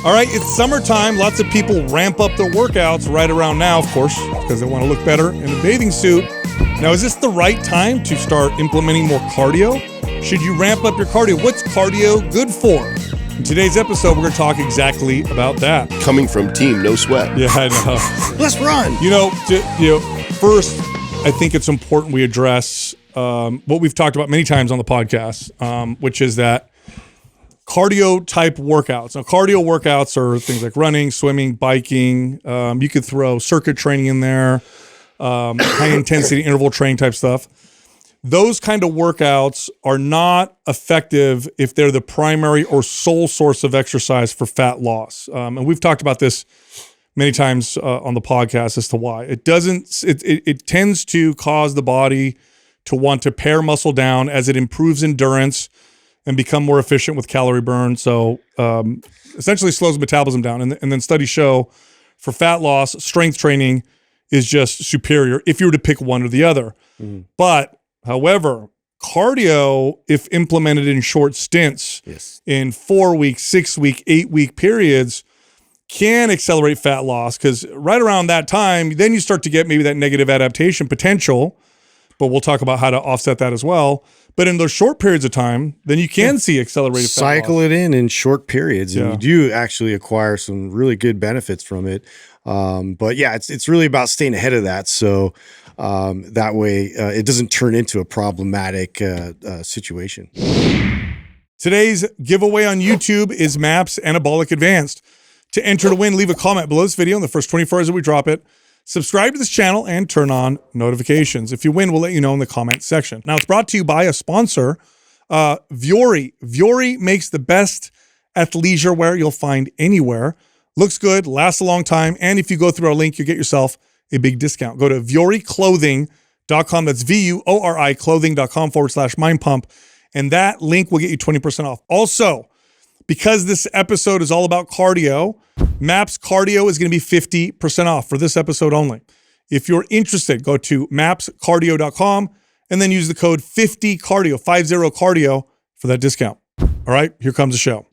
All right, it's summertime. Lots of people ramp up their workouts right around now, of course, because they want to look better in a bathing suit. Now, is this the right time to start implementing more cardio? Should you ramp up your cardio? What's cardio good for? In today's episode, we're going to talk exactly about that. Coming from Team No Sweat. Yeah, I know. Let's run. First, I think it's important we address what we've talked about many times on the podcast, which is that cardio type workouts. Now, cardio workouts are things like running, swimming, biking. You could throw circuit training in there, high intensity interval training type stuff. Those kind of workouts are not effective if they're the primary or sole source of exercise for fat loss. And we've talked about this many times on the podcast as to why. It tends to cause the body to want to pare muscle down as it improves endurance and become more efficient with calorie burn. So essentially slows metabolism down. And then studies show for fat loss, strength training is just superior if you were to pick one or the other. Mm-hmm. But however, cardio, if implemented in short stints, in 4-week, 6-week, 8-week periods, can accelerate fat loss, because right around that time, then you start to get maybe that negative adaptation potential, but we'll talk about how to offset that as well. But in those short periods of time, then you can see accelerated fat loss. Cycle it in short periods, and you do actually acquire some really good benefits from it. But yeah, it's really about staying ahead of that, so that way it doesn't turn into a problematic situation. Today's giveaway on YouTube is MAPS Anabolic Advanced. To enter to win, leave a comment below this video in the first 24 hours that we drop it. Subscribe to this channel and turn on notifications. If you win, we'll let you know in the comment section. Now, it's brought to you by a sponsor, Vuori. Vuori makes the best athleisure wear you'll find anywhere. Looks good, lasts a long time, and if you go through our link, you get yourself a big discount. Go to vuoriclothing.com. That's VUORI clothing.com/mindpump, and that link will get you 20% off. Also, because this episode is all about cardio, MAPS Cardio is going to be 50% off for this episode only. If you're interested, go to mapscardio.com and then use the code 50cardio, 50cardio for that discount. All right, here comes the show.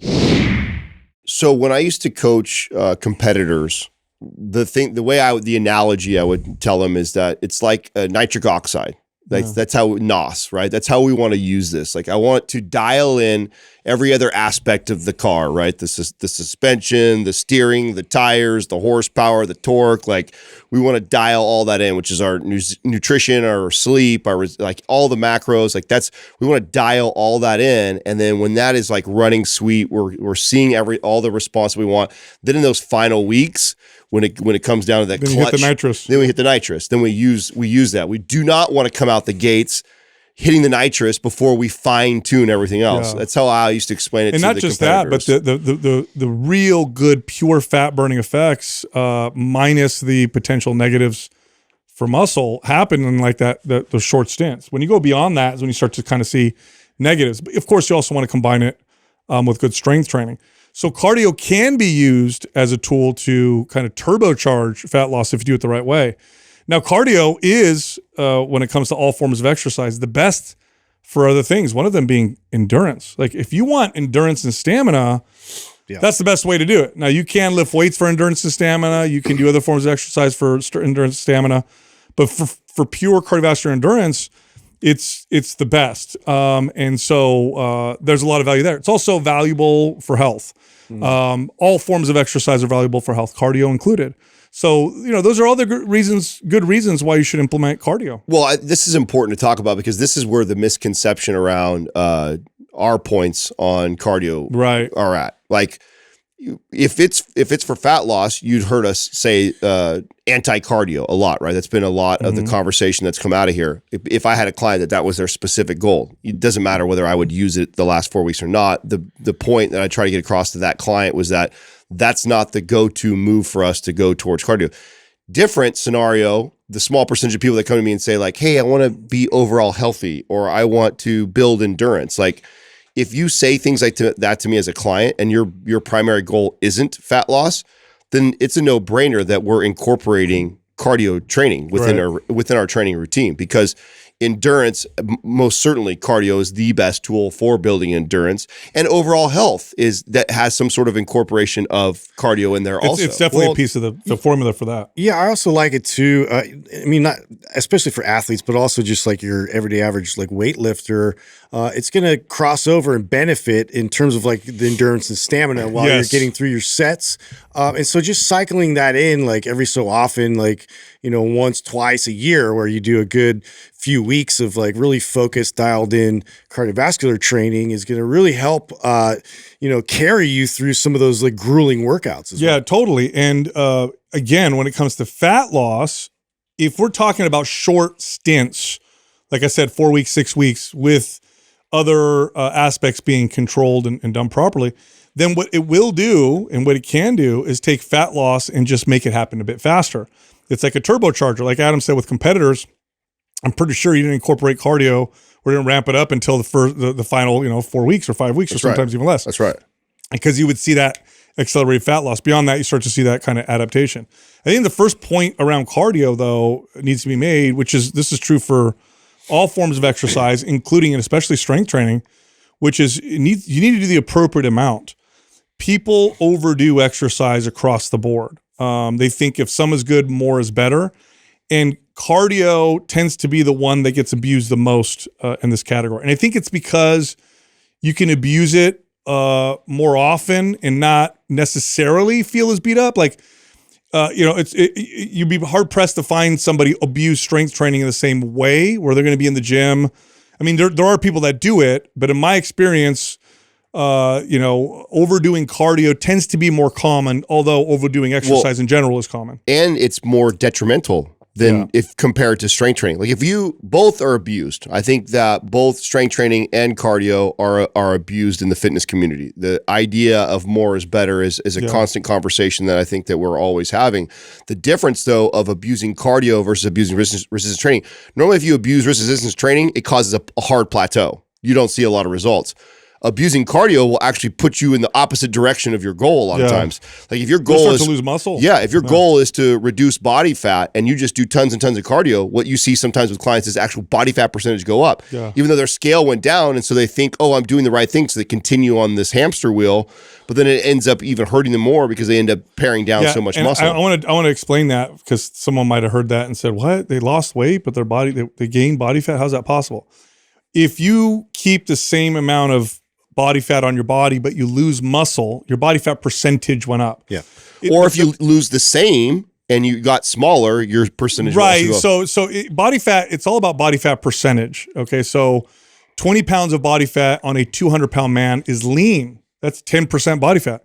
So when I used to coach competitors, the analogy I would tell them is that it's like a nitric oxide. That's how NOS, right? That's how we want to use this. Like, I want to dial in every other aspect of the car, right? The suspension, the steering, the tires, the horsepower, the torque. Like, we want to dial all that in, which is our nutrition, our sleep, our all the macros. Like, we want to dial all that in. And then when that is like running sweet, we're seeing all the response we want. Then in those final weeks, when it comes down to that clutch, hit the nitrous. Then we hit the nitrous. Then we use that. We do not want to come out the gates hitting the nitrous before we fine tune everything else. Yeah. That's how I used to explain it. And to not the just that, but the real good pure fat burning effects, minus the potential negatives for muscle, happen in like those short stints. When you go beyond that is when you start to kind of see negatives. But of course, you also want to combine it with good strength training. So cardio can be used as a tool to kind of turbocharge fat loss if you do it the right way. Now, cardio is, when it comes to all forms of exercise, the best for other things, one of them being endurance. Like, if you want endurance and stamina, that's the best way to do it. Now, you can lift weights for endurance and stamina. You can do other forms of exercise for endurance and stamina. But for pure cardiovascular endurance, it's the best. And so there's a lot of value there. It's also valuable for health. All forms of exercise are valuable for health, cardio included. So, those are all the good reasons why you should implement cardio. Well, this is important to talk about, because this is where the misconception around our points on cardio are at. Like, if it's for fat loss, you'd heard us say anti-cardio a lot, right? That's been a lot of the conversation that's come out of here. If I had a client that was their specific goal, it doesn't matter whether I would use it the last 4 weeks or not. The point that I try to get across to that client was that that's not the go-to move for us to go towards cardio. Different scenario, the small percentage of people that come to me and say like, hey, I want to be overall healthy, or I want to build endurance. Like, if you say things like that to me as a client and your primary goal isn't fat loss, then it's a no-brainer that we're incorporating cardio training within our training routine. Because endurance, most certainly cardio is the best tool for building endurance, and overall health that has some sort of incorporation of cardio in there also. It's definitely a piece of the formula for that. Yeah, I also like it too. I mean, not especially for athletes, but also just like your everyday average like weightlifter. It's going to cross over and benefit in terms of like the endurance and stamina while you're getting through your sets. And so just cycling that in like every so often, like, once, twice a year, where you do a good few weeks of like really focused, dialed in cardiovascular training is going to really help, carry you through some of those like grueling workouts as well. Totally. And again, when it comes to fat loss, if we're talking about short stints, like I said, 4 weeks, 6 weeks, with other aspects being controlled and done properly, then what it will do and what it can do is take fat loss and just make it happen a bit faster. It's like a turbocharger. Like Adam said with competitors, I'm pretty sure you didn't incorporate cardio or didn't ramp it up until the final 4 weeks or 5 weeks or sometimes even less. That's right. Because you would see that accelerated fat loss. Beyond that, you start to see that kind of adaptation. I think the first point around cardio, though, needs to be made, this is true for all forms of exercise, including and especially strength training, which is you need to do the appropriate amount. People overdo exercise across the board. They think if some is good, more is better. And cardio tends to be the one that gets abused the most in this category. And I think it's because you can abuse it more often and not necessarily feel as beat up. Like, you'd be hard pressed to find somebody abuse strength training in the same way where they're going to be in the gym. I mean, there are people that do it, but in my experience, overdoing cardio tends to be more common, although overdoing exercise in general is common. And it's more detrimental than if compared to strength training. Like if you both are abused, I think that both strength training and cardio are abused in the fitness community. The idea of more is better is a constant conversation that I think that we're always having. The difference though of abusing cardio versus abusing resistance training. Normally if you abuse resistance training, it causes a hard plateau. You don't see a lot of results. Abusing cardio will actually put you in the opposite direction of your goal a lot of times. Like if your goal is to lose muscle. Yeah, if your goal is to reduce body fat and you just do tons and tons of cardio, what you see sometimes with clients is actual body fat percentage go up. Yeah. Even though their scale went down, and so they think, oh, I'm doing the right thing, so they continue on this hamster wheel, but then it ends up even hurting them more because they end up paring down so much muscle. I want to explain that because someone might have heard that and said, what? They lost weight, but they gained body fat? How's that possible? If you keep the same amount of body fat on your body, but you lose muscle, your body fat percentage went up. Yeah. Or if you lose the same and you got smaller, your percentage right. So body fat, it's all about body fat percentage. Okay. So 20 pounds of body fat on a 200-pound man is lean. That's 10% body fat.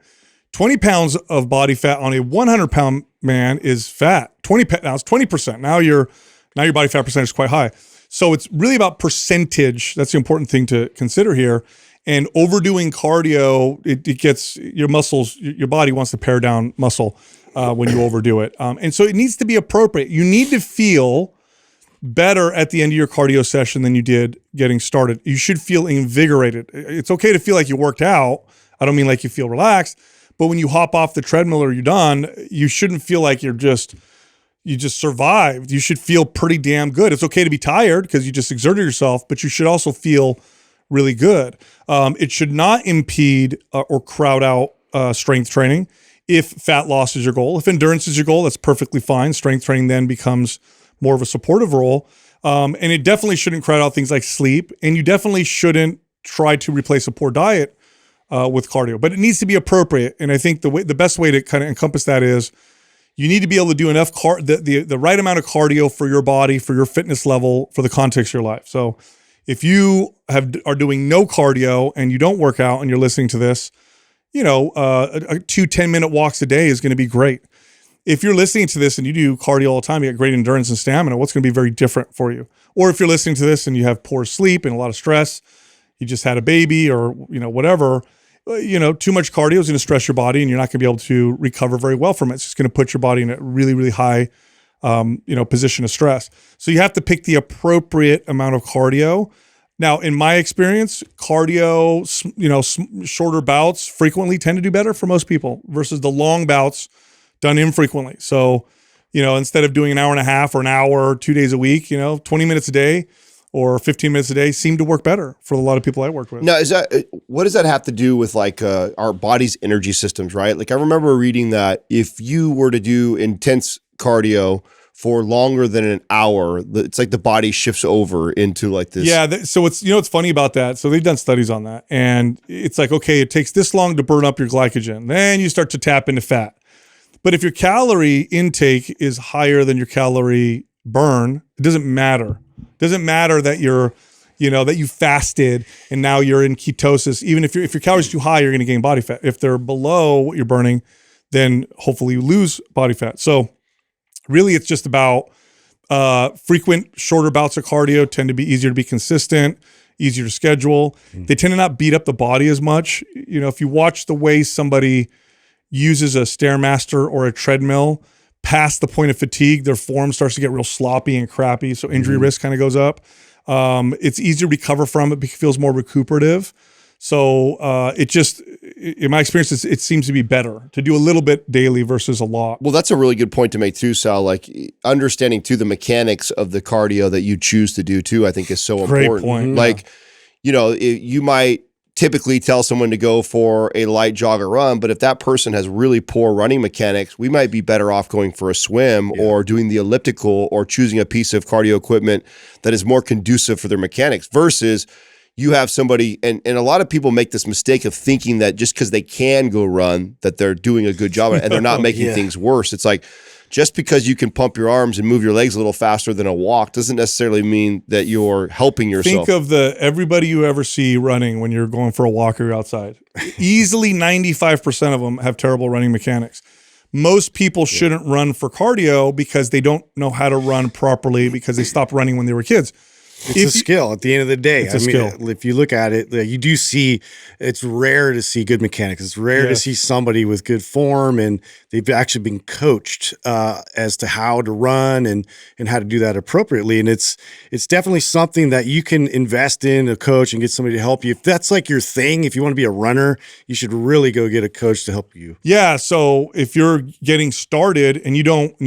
20 pounds of body fat on a 100-pound man is fat. Now it's 20%. Now your body fat percentage is quite high. So it's really about percentage. That's the important thing to consider here. And overdoing cardio, it gets your muscles, your body wants to pare down muscle when you overdo it. And so it needs to be appropriate. You need to feel better at the end of your cardio session than you did getting started. You should feel invigorated. It's okay to feel like you worked out. I don't mean like you feel relaxed, but when you hop off the treadmill or you're done, you shouldn't feel like you just survived. You should feel pretty damn good. It's okay to be tired because you just exerted yourself, but you should also feel really good. It should not impede or crowd out strength training if fat loss is your goal. If endurance is your goal, that's perfectly fine. Strength training then becomes more of a supportive role. And it definitely shouldn't crowd out things like sleep. And you definitely shouldn't try to replace a poor diet with cardio. But it needs to be appropriate. And I think the best way to kind of encompass that is you need to be able to do enough the right amount of cardio for your body, for your fitness level, for the context of your life. So if you are doing no cardio and you don't work out and you're listening to this, 2 10-minute walks a day is going to be great. If you're listening to this and you do cardio all the time, you get great endurance and stamina, what's going to be very different for you? Or if you're listening to this and you have poor sleep and a lot of stress, you just had a baby or, whatever, too much cardio is going to stress your body and you're not going to be able to recover very well from it. It's just going to put your body in a really, really high position of stress. So you have to pick the appropriate amount of cardio. Now, in my experience, cardio, shorter bouts frequently tend to do better for most people versus the long bouts done infrequently. So, instead of doing an hour and a half or an hour, 2 days a week, 20 minutes a day, or 15 minutes a day seem to work better for a lot of people I work with. Now, what does that have to do with like our body's energy systems, right? Like I remember reading that if you were to do intense cardio for longer than an hour, it's like the body shifts over into like this. Yeah. So it's, what's funny about that. So they've done studies on that, and it's like, okay, it takes this long to burn up your glycogen. Then you start to tap into fat. But if your calorie intake is higher than your calorie burn, it doesn't matter. It doesn't matter that that you fasted and now you're in ketosis. Even if your calories are too high, you're going to gain body fat. If they're below what you're burning, then hopefully you lose body fat. So really, it's just about frequent, shorter bouts of cardio tend to be easier to be consistent, easier to schedule. They tend to not beat up the body as much. If you watch the way somebody uses a Stairmaster or a treadmill past the point of fatigue, their form starts to get real sloppy and crappy. So injury risk kind of goes up. It's easier to recover from it because it feels more recuperative. So in my experience, it seems to be better to do a little bit daily versus a lot. Well, that's a really good point to make too, Sal. Like understanding too the mechanics of the cardio that you choose to do too, I think is so important. Great point. Like, you might typically tell someone to go for a light jog or run, but if that person has really poor running mechanics, we might be better off going for a swim or doing the elliptical or choosing a piece of cardio equipment that is more conducive for their mechanics versus you have somebody, and a lot of people make this mistake of thinking that just because they can go run, that they're doing a good job and they're not making things worse. It's like, just because you can pump your arms and move your legs a little faster than a walk doesn't necessarily mean that you're helping yourself. Think of everybody you ever see running when you're going for a walk or you're outside. Easily 95% of them have terrible running mechanics. Most people shouldn't run for cardio because they don't know how to run properly because they stopped running when they were kids. It's a skill at the end of the day. It's a skill. If you look at it, you do see it's rare to see good mechanics. It's rare to see somebody with good form and they've actually been coached as to how to run and how to do that appropriately. And it's definitely something that you can invest in, a coach, and get somebody to help you. If that's like your thing, if you want to be a runner, you should really go get a coach to help you. Yeah. So if you're getting started and you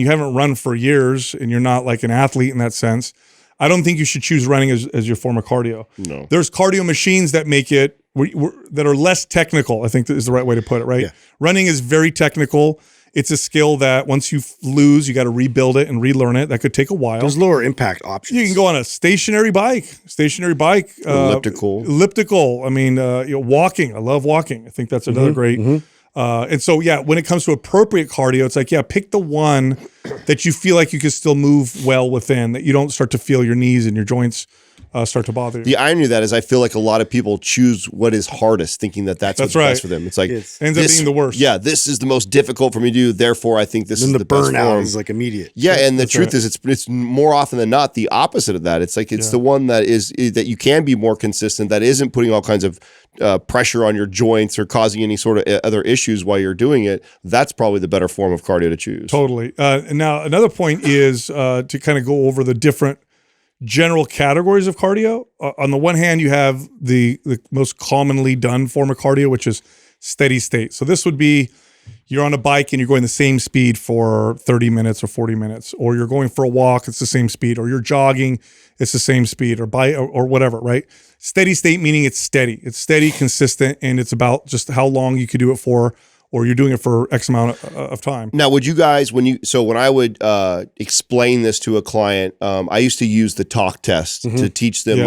haven't run for years and you're not like an athlete in that sense, I don't think you should choose running as your form of cardio. No. There's cardio machines that make it that are less technical, I think is the right way to put it, right? Yeah. Running is very technical. It's a skill that once you lose, you got to rebuild it and relearn it. That could take a while. There's lower impact options. You can go on a stationary bike, elliptical. I mean, walking. I love walking. I think that's another great. And so, when it comes to appropriate cardio, it's like, pick the one that you feel like you can still move well within, that you don't start to feel your knees and your joints start to bother you. The irony of that is I feel like a lot of people choose what is hardest, thinking that that's what's best for them. It's like, ends up being the worst. Yeah, this is the most difficult for me to do. Therefore, I think this is the best burnout form. is like immediate. Yeah, and the truth is, it's more often than not the opposite of that. It's like the one that you can be more consistent, that isn't putting all kinds of pressure on your joints or causing any sort of other issues while you're doing it. That's probably the better form of cardio to choose. Totally. And now another point is to kind of go over the different general categories of cardio. On the one hand, you have the most commonly done form of cardio, which is steady state. So this would be you're on a bike and you're going the same speed for 30 minutes or 40 minutes, or you're going for a walk, it's the same speed, or you're jogging, it's the same speed, or whatever, right? Steady state meaning it's steady, consistent, and it's about just how long you could do it for, or you're doing it for X amount of time. Now, would you guys, when I would explain this to a client, I used to use the talk test to teach them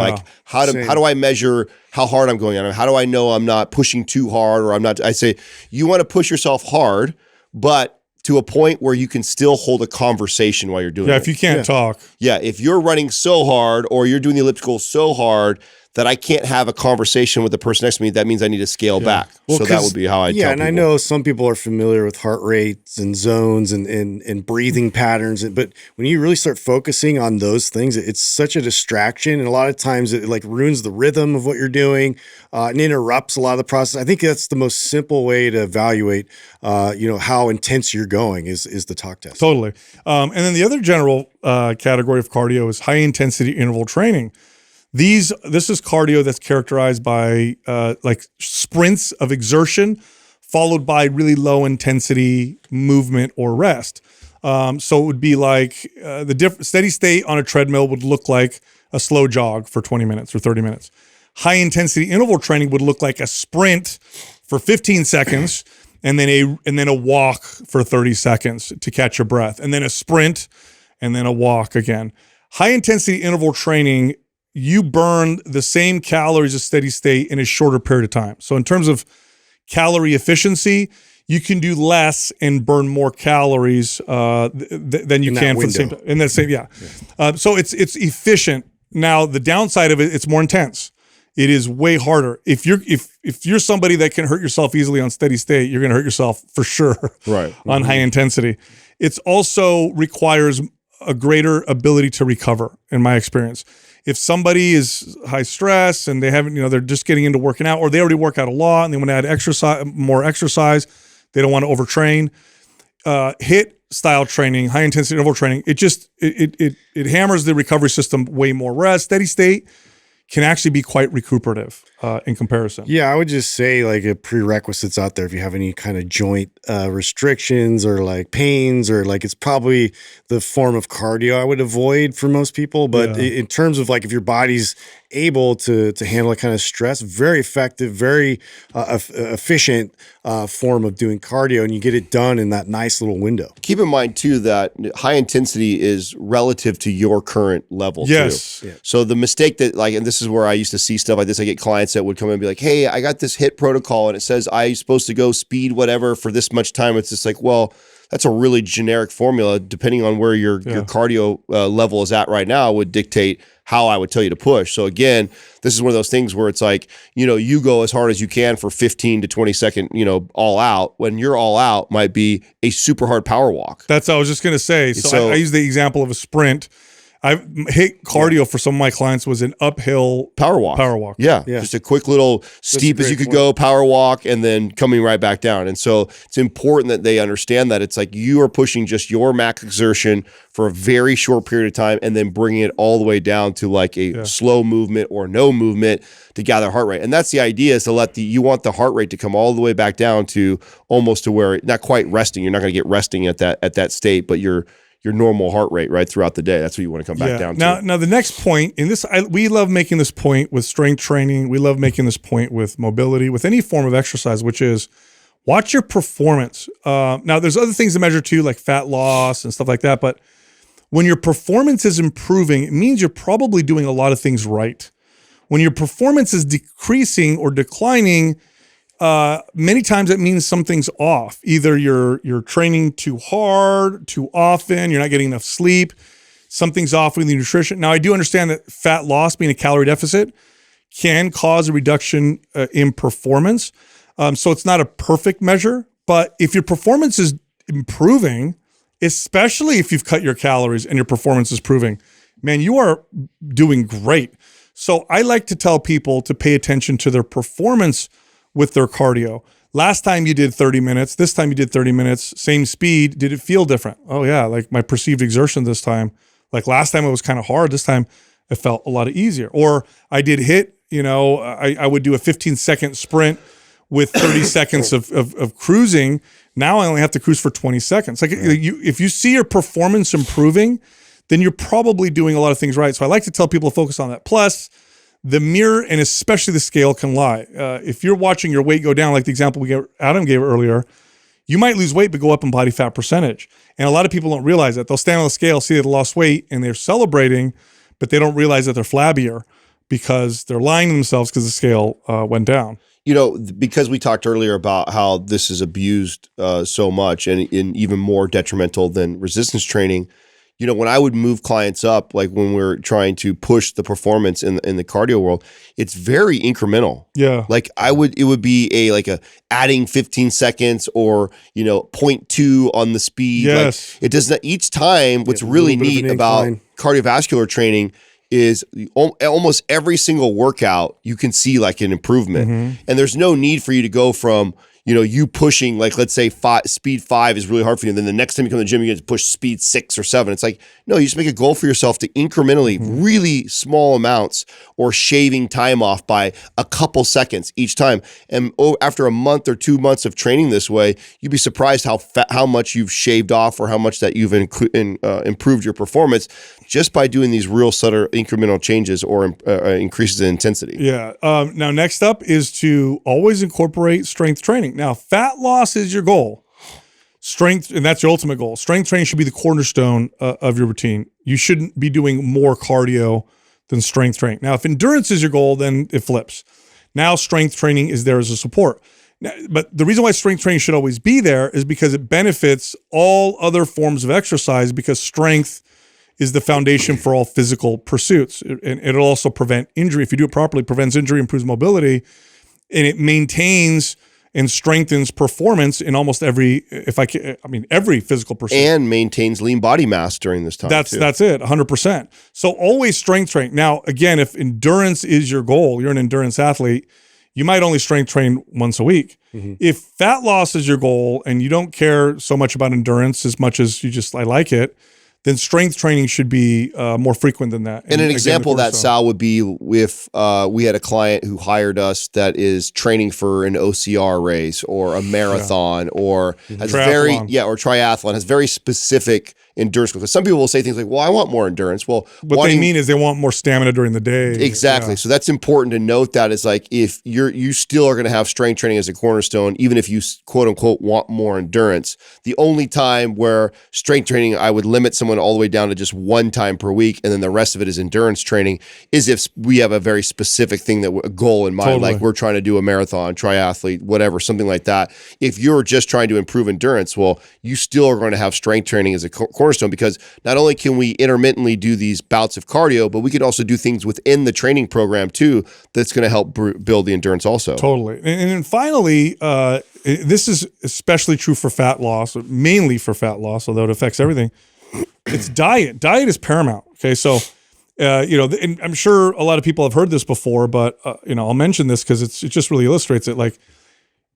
how do I measure how hard I'm going on? How do I know I'm not pushing too hard, or I'm not? I say you want to push yourself hard, but to a point where you can still hold a conversation while you're doing it. Yeah, if you can't talk. Yeah, if you're running so hard or you're doing the elliptical so hard that I can't have a conversation with the person next to me, that means I need to scale back. Well, so that would be how I tell people. And I know some people are familiar with heart rates and zones and breathing patterns, but when you really start focusing on those things, it's such a distraction, and a lot of times it like ruins the rhythm of what you're doing and interrupts a lot of the process. I think that's the most simple way to evaluate how intense you're going is the talk test. Totally. And then the other general category of cardio is high intensity interval training. This is cardio that's characterized by like sprints of exertion followed by really low intensity movement or rest. So it would be like the steady state on a treadmill would look like a slow jog for 20 minutes or 30 minutes. High intensity interval training would look like a sprint for 15 seconds and then a walk for 30 seconds to catch your breath, and then a sprint and then a walk again. High intensity interval training, you burn the same calories as steady state in a shorter period of time. So in terms of calorie efficiency, you can do less and burn more calories than you can for the same time. In that same, so it's efficient. Now the downside of it, it's more intense. It is way harder. If you're somebody that can hurt yourself easily on steady state, you're going to hurt yourself for sure. Right. On high intensity. It's also requires a greater ability to recover, in my experience. If somebody is high stress and they haven't, they're just getting into working out, or they already work out a lot and they want to add more exercise, they don't want to overtrain. HIIT style training, high intensity interval training, it hammers the recovery system way more. Whereas steady state can actually be quite recuperative in comparison. Yeah, I would just say like a prerequisites out there if you have any kind of joint restrictions or like pains, or like, it's probably the form of cardio I would avoid for most people. But in terms of like if your body's able to handle that kind of stress, very effective, very efficient form of doing cardio, and you get it done in that nice little window. Keep in mind too that high intensity is relative to your current level too. Yeah. So the mistake that and this is where I used to see stuff like this, I get clients that would come in and be like, hey, I got this HIIT protocol and it says I'm supposed to go speed whatever for this much time. It's just like, well, that's a really generic formula. Depending on where your cardio level is at right now would dictate how I would tell you to push. So again, this is one of those things where it's like, you go as hard as you can for 15 to 20 second, all out, when your all out might be a super hard power walk. That's what I was just going to say. So I use the example of a sprint. HIIT cardio for some of my clients was an uphill power walk. Yeah. Just a quick little steep as you could go power walk and then coming right back down. And so it's important that they understand that it's like you are pushing just your max exertion for a very short period of time and then bringing it all the way down to like a slow movement or no movement to gather heart rate. And that's the idea, is to you want the heart rate to come all the way back down to almost to where, not quite resting. You're not going to get resting at that state, but your normal heart rate right throughout the day. That's what you want to come back down to. Now the next point in this, we love making this point with strength training. We love making this point with mobility, with any form of exercise, which is watch your performance. Now there's other things to measure too, like fat loss and stuff like that. But when your performance is improving, it means you're probably doing a lot of things right. When your performance is decreasing or declining, many times it means something's off. Either you're training too hard, too often, you're not getting enough sleep, something's off with the nutrition. Now, I do understand that fat loss, being a calorie deficit, can cause a reduction in performance. So it's not a perfect measure, but if your performance is improving, especially if you've cut your calories and your performance is improving, man, you are doing great. So I like to tell people to pay attention to their performance with their cardio. Last time you did 30 minutes, this time you did 30 minutes, same speed. Did it feel different? Oh yeah, like my perceived exertion this time. Like last time it was kind of hard. This time it felt a lot easier. Or I did HIIT, I would do a 15-second sprint with 30 seconds of cruising. Now I only have to cruise for 20 seconds. Like if you see your performance improving, then you're probably doing a lot of things right. So I like to tell people to focus on that. Plus, the mirror and especially the scale can lie. If you're watching your weight go down, like the example Adam gave earlier, you might lose weight but go up in body fat percentage. And a lot of people don't realize that. They'll stand on the scale, see they lost weight, and they're celebrating, but they don't realize that they're flabbier because they're lying to themselves because the scale went down. Because we talked earlier about how this is abused so much and even more detrimental than resistance training, when I would move clients up, like when we're trying to push the performance in the cardio world, it's very incremental. Yeah. Like it would be a adding 15 seconds or, 0.2 on the speed. Yes. Like it does not, each time what's really neat about cardiovascular training is almost every single workout you can see like an improvement. Mm-hmm. And there's no need for you to go from, you pushing, like, let's say speed 5 is really hard for you. And then the next time you come to the gym, you get to push speed 6 or 7. It's like, no, you just make a goal for yourself to incrementally, really small amounts, or shaving time off by a couple seconds each time. And after a month or 2 months of training this way, you'd be surprised how much you've shaved off, or how much that you've improved your performance just by doing these real subtle incremental changes or increases in intensity. Yeah. Now, next up is to always incorporate strength training. Now, fat loss is your goal. Strength, and that's your ultimate goal. Strength training should be the cornerstone of your routine. You shouldn't be doing more cardio than strength training. Now, if endurance is your goal, then it flips. Now, strength training is there as a support. Now, but the reason why strength training should always be there is because it benefits all other forms of exercise, because strength is the foundation for all physical pursuits. And it'll also prevent injury. If you do it properly, it prevents injury, improves mobility, and it maintains and strengthens performance in almost every physical pursuit. And maintains lean body mass during this time. That's it, 100%. So always strength train. Now, again, if endurance is your goal, you're an endurance athlete, you might only strength train once a week. If fat loss is your goal and you don't care so much about endurance as much as I like it, then strength training should be more frequent than that. And an example of that, Sal, would be if we had a client who hired us that is training for an OCR race or a marathon or has triathlon, has very specific endurance goals. Some people will say things like, well, I want more endurance. Well, what they mean is they want more stamina during the day. Exactly. Yeah. So that's important to note. That is like, if you still are going to have strength training as a cornerstone, even if you quote unquote want more endurance. The only time where strength training, I would limit someone all the way down to just one time per week, and then the rest of it is endurance training, is if we have a very specific thing, a goal in mind, like we're trying to do a marathon, triathlete, whatever, something like that. If you're just trying to improve endurance, well, you still are going to have strength training as a cornerstone, because not only can we intermittently do these bouts of cardio, but we could also do things within the training program too that's going to help build the endurance also. Totally. And then finally, this is especially true for fat loss, mainly for fat loss, although it affects everything. It's diet. Diet is paramount. Okay. So, and I'm sure a lot of people have heard this before, but, I'll mention this because it just really illustrates it. Like,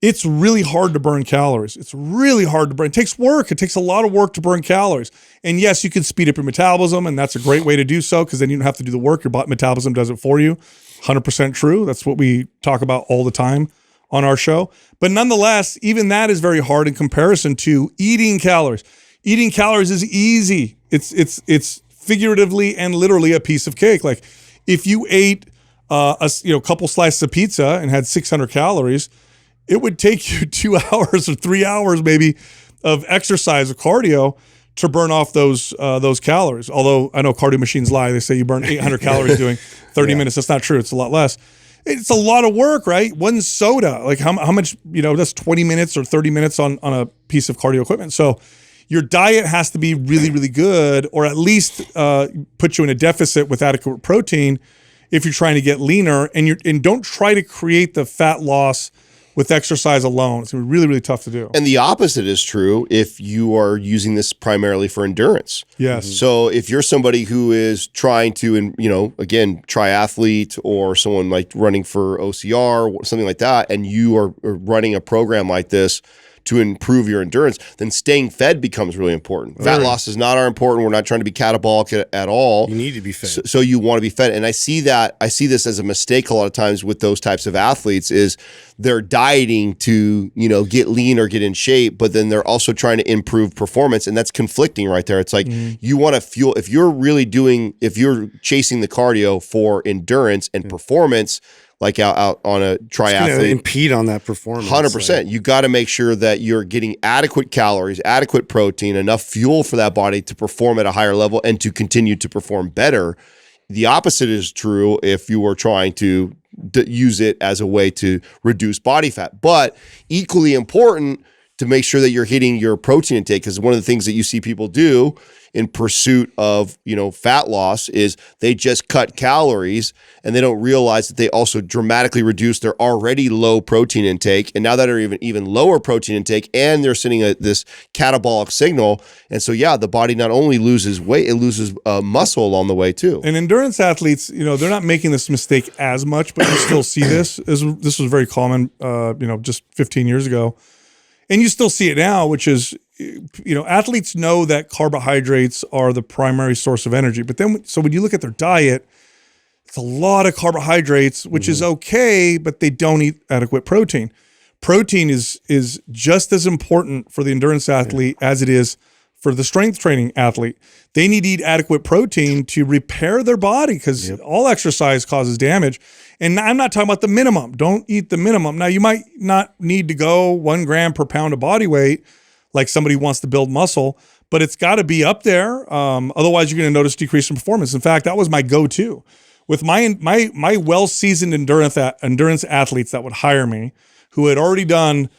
it's really hard to burn calories. It's really hard to burn. It takes work. It takes a lot of work to burn calories. And yes, you can speed up your metabolism, and that's a great way to do so, because then you don't have to do the work. Your metabolism does it for you. 100% true. That's what we talk about all the time on our show. But nonetheless, even that is very hard in comparison to eating calories. Eating calories is easy. It's figuratively and literally a piece of cake. Like, if you ate a couple slices of pizza and had 600 calories, it would take you 2 hours or 3 hours maybe of exercise or cardio to burn off those calories. Although I know cardio machines lie. They say you burn 800 calories doing 30 minutes. That's not true. It's a lot less. It's a lot of work, right? One soda, like how much, that's 20 minutes or 30 minutes on a piece of cardio equipment. So your diet has to be really, really good, or at least put you in a deficit with adequate protein if you're trying to get leaner. And don't try to create the fat loss with exercise alone. It's really, really tough to do. And the opposite is true if you are using this primarily for endurance. Yes. So if you're somebody who is trying to, again, triathlete, or someone like running for OCR or something like that, and you are running a program like this to improve your endurance, then staying fed becomes really important. Fat loss is not important. We're not trying to be catabolic at all. You need to be fed. So you want to be fed. And I see this as a mistake a lot of times with those types of athletes, is they're dieting to, get lean or get in shape, but then they're also trying to improve performance. And that's conflicting right there. It's like, you want to fuel, if you're chasing the cardio for endurance and performance, like out on a triathlete, impede on that performance. 100%. You got to make sure that you're getting adequate calories, adequate protein, enough fuel for that body to perform at a higher level and to continue to perform better. The opposite is true if you are trying to use it as a way to reduce body fat. But equally important, to make sure that you're hitting your protein intake. Because one of the things that you see people do in pursuit of, fat loss is they just cut calories and they don't realize that they also dramatically reduce their already low protein intake. And now that are even lower protein intake, and they're sending this catabolic signal. And so, the body not only loses weight, it loses muscle along the way too. And endurance athletes, they're not making this mistake as much, but you still see this. This was very common, just 15 years ago. And you still see it now, which is, athletes know that carbohydrates are the primary source of energy. But then, so when you look at their diet, it's a lot of carbohydrates, which is okay, but they don't eat adequate protein. Protein is just as important for the endurance athlete as it is for the strength training athlete. They need to eat adequate protein to repair their body, because all exercise causes damage. And I'm not talking about the minimum. Don't eat the minimum. Now, you might not need to go 1 gram per pound of body weight like somebody who wants to build muscle, but it's got to be up there. Otherwise, you're going to notice decrease in performance. In fact, that was my go-to. With my well-seasoned endurance athletes that would hire me, who had already done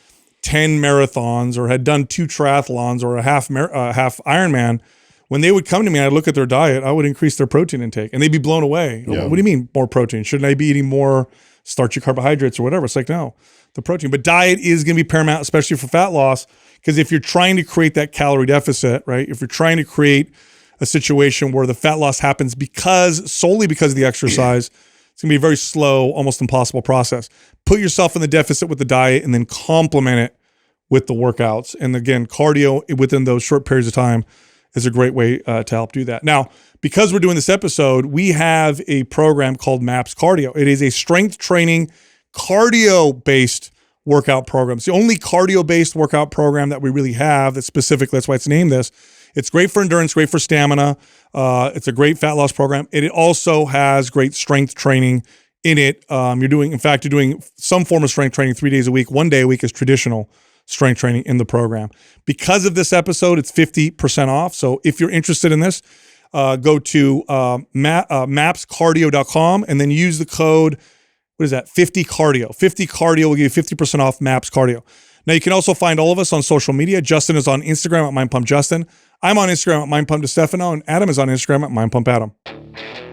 10 marathons or had done 2 triathlons or a half Ironman, when they would come to me and I'd look at their diet, I would increase their protein intake and they'd be blown away. Yeah. What do you mean more protein? Shouldn't I be eating more starchy carbohydrates or whatever? It's like, no, the protein. But diet is going to be paramount, especially for fat loss, because if you're trying to create that calorie deficit, right? If you're trying to create a situation where the fat loss happens solely because of the exercise, it's going to be a very slow, almost impossible process. Put yourself in the deficit with the diet and then complement it with the workouts. And again, cardio within those short periods of time is a great way to help do that. Now, because we're doing this episode, we have a program called MAPS Cardio. It is a strength training cardio-based workout program. It's the only cardio-based workout program that we really have that's specific. That's why it's named this. It's great for endurance, great for stamina. It's a great fat loss program. It also has great strength training in it. You're doing some form of strength training 3 days a week. 1 day a week is traditional strength training in the program. Because of this episode, it's 50% off. So if you're interested in this, go to mapscardio.com and then use the code, 50cardio. 50cardio will give you 50% off MAPS Cardio. Now, you can also find all of us on social media. Justin is on Instagram at MindPumpJustin. I'm on Instagram at MindPumpDeStefano, and Adam is on Instagram at MindPumpAdam.